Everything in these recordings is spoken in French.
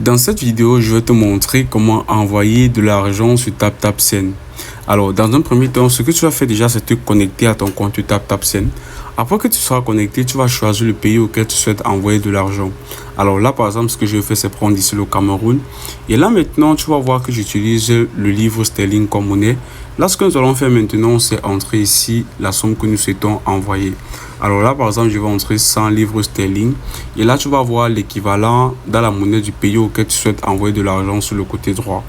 Dans cette vidéo, je vais te montrer comment envoyer de l'argent sur TapTapSend. Alors, dans un premier temps, ce que tu vas faire déjà, c'est te connecter à ton compte TapTapSend. Après que tu seras connecté, tu vas choisir le pays auquel tu souhaites envoyer de l'argent. Alors là, par exemple, ce que je vais faire, c'est prendre ici le Cameroun. Et là, maintenant, tu vas voir que j'utilise le livre sterling comme monnaie. Là, ce que nous allons faire maintenant, c'est entrer ici la somme que nous souhaitons envoyer. Alors là, par exemple, je vais entrer 100 livres sterling. Et là, tu vas voir l'équivalent dans la monnaie du pays auquel tu souhaites envoyer de l'argent sur le côté droit.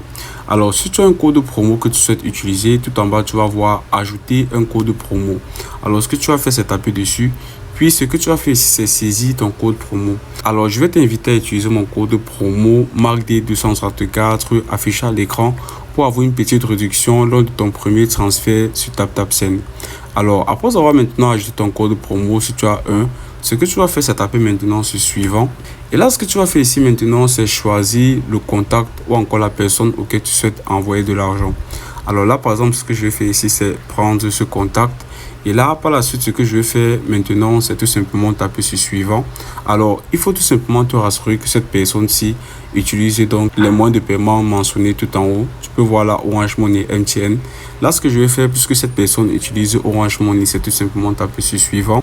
Alors, si tu as un code promo que tu souhaites utiliser, tout en bas, tu vas voir ajouter un code promo. Alors, ce que tu vas faire, c'est taper dessus. Puis, ce que tu vas faire ici, c'est saisir ton code promo. Alors, je vais t'inviter à utiliser mon code promo MARCD234 affiché à l'écran pour avoir une petite réduction lors de ton premier transfert sur TapTapSend. Alors, après avoir maintenant ajouté ton code promo, si tu as un, ce que tu vas faire, c'est taper maintenant sur suivant. Et là, ce que tu vas faire ici maintenant, c'est choisir le contact ou encore la personne auquel tu souhaites envoyer de l'argent. Alors là, par exemple, ce que je vais faire ici, c'est prendre ce contact. Et là, par la suite, ce que je vais faire maintenant, c'est tout simplement taper sur suivant. Alors, il faut tout simplement te rassurer que cette personne-ci utilise donc les moyens de paiement mentionnés tout en haut. Tu peux voir là Orange Money, MTN. Là, ce que je vais faire, puisque cette personne utilise Orange Money, c'est tout simplement taper sur suivant.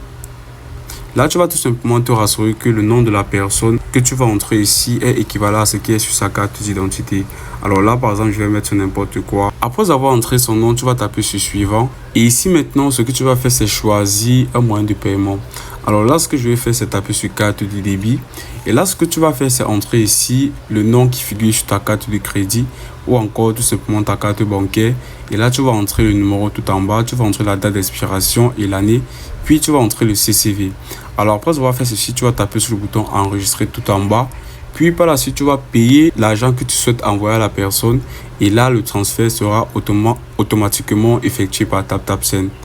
Là, tu vas tout simplement te rassurer que le nom de la personne que tu vas entrer ici est équivalent à ce qui est sur sa carte d'identité. Alors là, par exemple, je vais mettre n'importe quoi. Après avoir entré son nom, tu vas taper sur suivant. Et ici, maintenant, ce que tu vas faire, c'est choisir un moyen de paiement. Alors là, ce que je vais faire, c'est taper sur carte de débit. Et là, ce que tu vas faire, c'est entrer ici le nom qui figure sur ta carte de crédit ou encore tout simplement ta carte bancaire. Et là, tu vas entrer le numéro tout en bas. Tu vas entrer la date d'expiration et l'année. Puis, tu vas entrer le CCV. Alors, après avoir fait ceci, tu vas taper sur le bouton enregistrer tout en bas. Puis, par la suite, tu vas payer l'argent que tu souhaites envoyer à la personne. Et là, le transfert sera automatiquement effectué par TapTapSend.